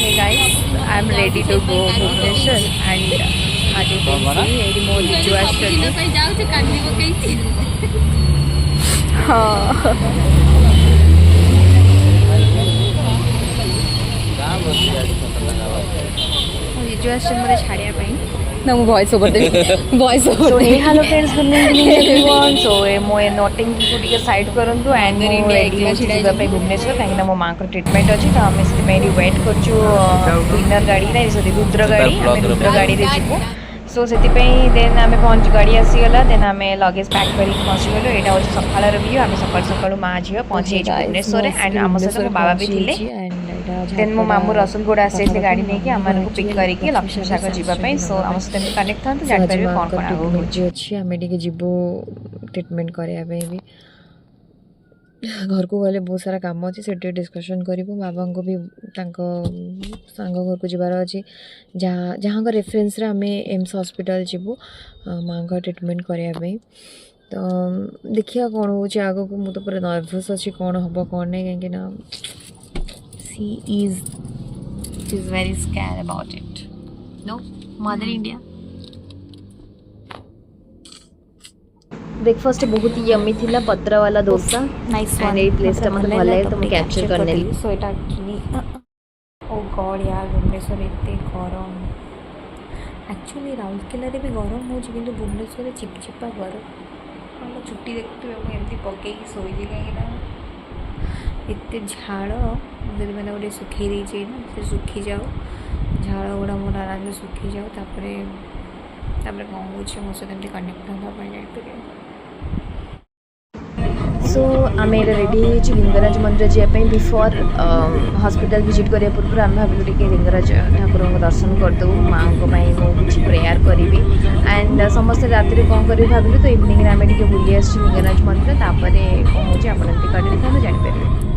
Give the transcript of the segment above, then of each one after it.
Hey guys, I'm ready to go Bhubaneswar and as you can see, एडी मो जीजू आछथि। हाँ जीजू आछन मते छाड़िया पई ना मु वॉइस ओवर देबी voice over so hey hello friends good evening everyone so मो नोटिंग को टिके साइड करंतु एंड मो रेडी छिबा पे भुवनेश्वर काहे मो मां को ट्रीटमेंट अछि त हम से पे वेट करछु विनर गाड़ी ना सॉरी रुद्र गाड़ी हम रुद्र गाड़ी रे छिबो सो से देन आम पहुँच गाड़ी आसीगला देन आम लगेज पैक कर पहुँचीगलु यहाँ हूँ सकाल व्यू आम सकाल सकाल माँ झील पहुँची भुवनेश्वर एंड आम सहित मो बाबा भी थे देन मो मामू रसुलगोड़ आसी गाड़ी नहीं आम पिक करके लक्ष्मी सागर जावाई सो आम सहित कनेक्ट था जानपारे कौन कौन अच्छी आम जीवु ट्रिटमेंट करने भी घर को गले बहुत सारा काम अच्छे से डिस्कसन करूँ बाबा को भी सांग घर को जबार अच्छे जहाँ जहाँ रेफरेन्स आम एम्स हॉस्पिटल जीवु माँ का ट्रिटमेंट करने तो देखिए कौन हो आग को मुझे पूरा नर्भस अच्छी कौन हम कौन नहीं कहीं she is very scare about it no mother India breakfast बहुत ही यम्मी थिला पत्रा वाला dosa nice one a place टा मते भल लागे तो मैं कैप्चर करने सो एटा एक्चुअली ओ गॉड यार भुवनेश्वर एते गरम एक्चुअली राउरकेला रे भी गरम हो किंतु भुवनेश्वर रे चिपचिपा गरम हम छुट्टी देखते हम एमती पके की सोई कहीं ना एते झाड़ जब मैंने गोटे सुखी देचे ना से सुखी जाओ झाड़ गुड़ा मोर आराम से सुखी जाओ तापरे तापरे कौन हो मो सहित कनेक्ट होगा जाए सो आम रेडी लिंगराज मंदिर जावाई बिफोर हॉस्पिटल विजिट करने पूर्व आम भाविलु टे लिंगराज ठाकुर को दर्शन करदे माँ को कुछ प्रेयर करी एंड समस्त रात कौन कर भाविलु तो इवनिंग आम टे बुली आस लिंगराज मंदिर तापर कौन हो गाड़ी देखा जापर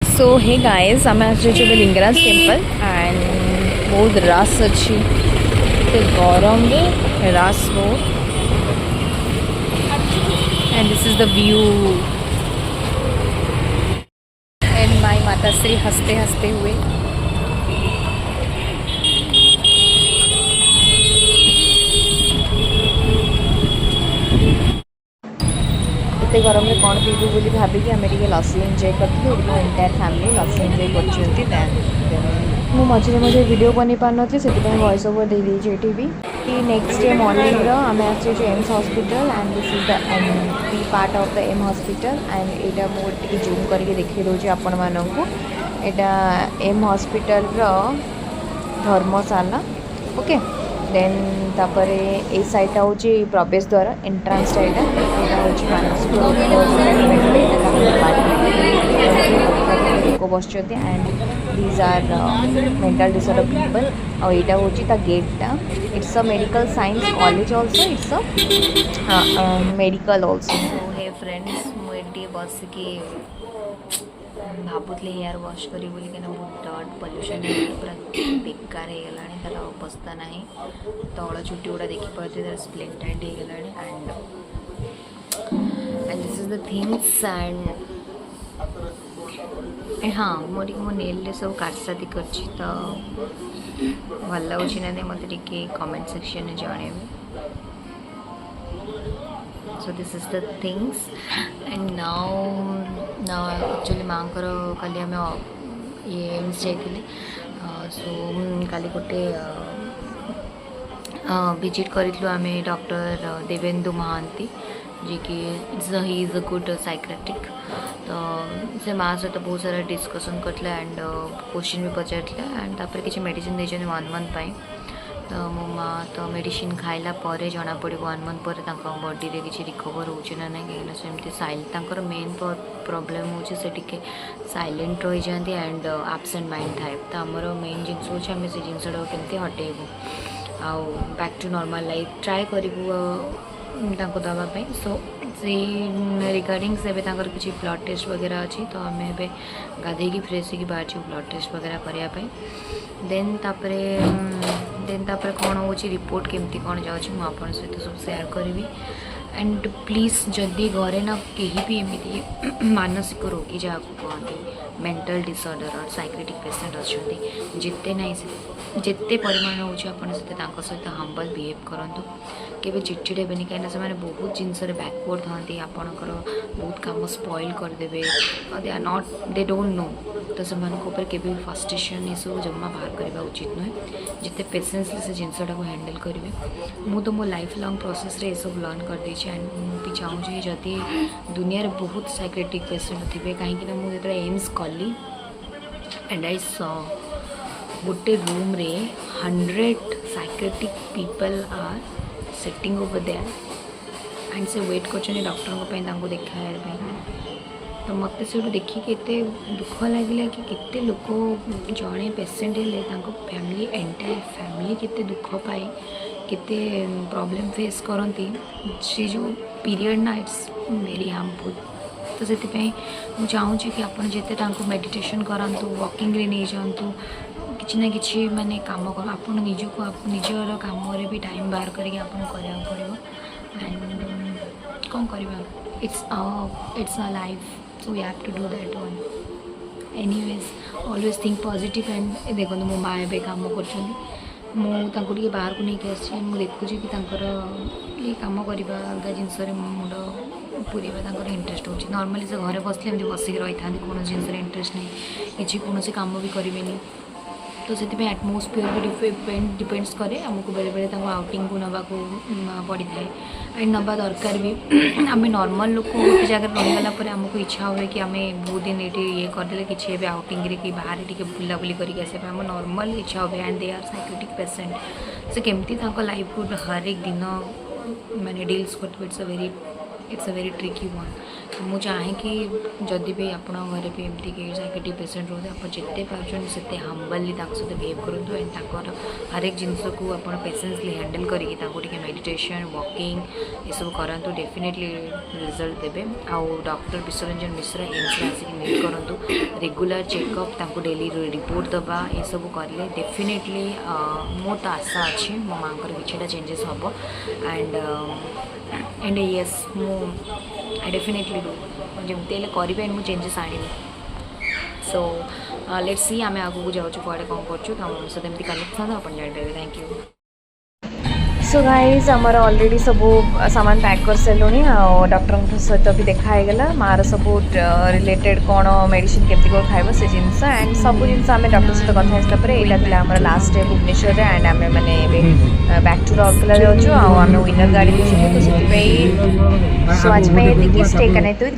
सो हे गाइस आम आसुचे लिंगराज टेम्पल एंड बहुत रस अच्छी गरम रस बहुत and this is the view and my माताश्री हंसते हंसते हुए एते गरम में कौन पीबू बोली भाविकी आम टे लस्सी एंजॉय करते एंटायर फैमिली लस्सी एंजॉय कर मझे मझे वीडियो बन पार नी से वॉइस ओवर दे दीजिए ये भी कि नेक्स्ट डे मॉर्निंग आम आसो AIIMS hospital and this is the M part of the M hospital and यहाँ मुझे जूम करके देखी दूसरी आपण मानू यहाँ एम हॉस्पिटल धर्मशाला ओके देन तापर ए साइडटा हूँ प्रवेश द्वार एंट्रांस टाइटा यहाँ लोक बस and these are mental disorder people और यहाँ हूँ गेटा it's a medical science college also it's a medical also hey friends मुझे बस की भावुली हेयर वाश करी बहुत डट पल्यूशन पूरा बेकार हो गला तार अवस्था ना तल चुटी गुड़ा देखिपे तार स्प्लिट एंड हो गला and this is the things and हाँ मोर मो नेल सब कारसादी कर भल लगुच ना मत कमेंट सेक्शन में जनइबे so this is the things and now actually माँ को काली आम ये एम्स जाइए सो काली गोटे विजिट करूँ आम डॉक्टर देवेंदु महांती जी कि he is a good psychiatric तो से माँ सहित बहुत सारा डिस्कसन करते एंड क्वेश्चन भी पचार एंड तापर किसी मेडिसिन देते 1 मंथ तो मो माँ तो मेडिसिन खाइला पर जना पड़ो 1 मंथ पर बॉडी रे किसी रिकवर होना ना कहीं सेमती साइल मेन प्रॉब्लम हो साइलेंट रही जाती एंड एब्सेंट माइंड थाए तो आमर मेन जिनस हूँ आम से जिनसा केमती हटेबू आउ back to normal life try करूँ दवापाई सो से रिगार्डिंग से किसी ब्लड टेस्ट वगैरह अच्छी तो आम ए गाधे फ्रेश होगी बाहर ब्लड टेस्ट वगैरह करने देन तापर कौन हो रिपोर्ट केमती कौन जाऊँगी मुझे सहित सब सेयार करी एंड प्लीज जदि घरे ना कहीं भी एमती मानसिक रोगी जहाँ कहते मेंटल डिसऑर्डर और साइक्रेटिक पेशेंट अच्छा जिते ना जिते परिमाण हो सहित हम्बल बिहेव करूँ केवे चिड़चिड़ेबे कहीं से बहुत जिनस बैकवर्ड था आपणकर बहुत कम स्पॉइल करदे they are not they don't know तो से केवे फ्रस्ट्रेशन ये सब जमा बाहर करवा उचित नुहे जिते पेशेंसली से जिनसटा को हैंडल करेंगे मु तो मो लाइफ लॉन्ग प्रोसेस रे सब लर्न कर देछि एंड भी चाहूँ जदि दुनिया रे बहुत साइक्रेटिक पेशेंट थे कहीं मुझे एम्स कली एंड आई सॉ गोटे रूम रे 100 psychiatric people are sitting over there and से वेट कर डॉक्टर देखा तो मत से देखिए केते दुख लगे कि केते लोक जड़े पेशेंट हेले फैमिली एंटायर फैमिली केते दुख पाए केते प्रॉब्लम फेस करती से जो पीरियड ना इट्स वेरी हार्मफुल तो से चाहूँगी कि आप जिते मेडिटेशन करातु वॉकिंग रे नहीं जातु कि ना कि माने काम कर आप निजको निजर काम भी टाइम बाहर करके पड़ो एंड कौन करवा it's a life so we have to do that one anyways always think positive and देखो मो माँ ए कम कर बाहर को लेकिन आसी देखुची कि ये कम करवा अलग जिनस मुंड पूरेबा इंटरेस्ट हो नॉर्मली से घरे बसले बसिक रही था कौन जिनस इंटरेस्ट नहीं कि कौन काम भी करें तो से एटमोस्फियर भी डिपेंड्स करे आमको बेले बेले आउटिंग को नवा पड़ी था एंड नवा दरकार भी आम नॉर्मल लोक गोटे जगह रहीगला आमको इच्छा हुए कि आम बहुत दिन ये करदे कि आउटिंग कि बाहर टी बुलाबुली करके आस नॉर्मल इच्छा हुए and they are psychiatric patient से केमती लाइफ को हर एक दिन माने डील्स करते it's a very tricky one मुझे चाहे कि जदि भी आप घरे भी एमती कि साइक्रेटिक पेशेंट रोते आप जिते पार्टी हम्बली सहित बिहेव करूँ एंड हर एक जिनस को आप पेशेंसली हैंडल करके मेडिटेशन वॉकिंग ये सब करूँ डेफिनेटली रिजल्ट देवे आउ डॉक्टर विश्वरंजन मिश्रा एम्स आसिक मीट करूँ रेगुलर चेकअप डेली रिपोर्ट दबा ये सब करें डेफिनेटली मोर तो आशा अच्छी मो माँ किसी चेंजेस हम and yes I definitely do जमती करें एंड मुझे चेंजेस आनी सो लेट्स सी आम आगू जाऊँ कड़े कौन कर सहित एमती कनेक्ट था आप जानते थैंक यू सो गाइज आमर ऑलरेडी सब सामान पैक कर सारे डॉक्टर सहित भी देखाईगला मार सब रिलेटेड कौन मेडिसिन केमती कौन खाइब से जिनस एंड सब जिन आम डॉक्टर सहित कथा सारापर यहाँ आम लास्ट डे भुवनेश्वर एंड आम मैंने बैक टू राउरकेला जाऊँ आम विनर गाड़ी तो से आज स्टे कनेक्ट विथ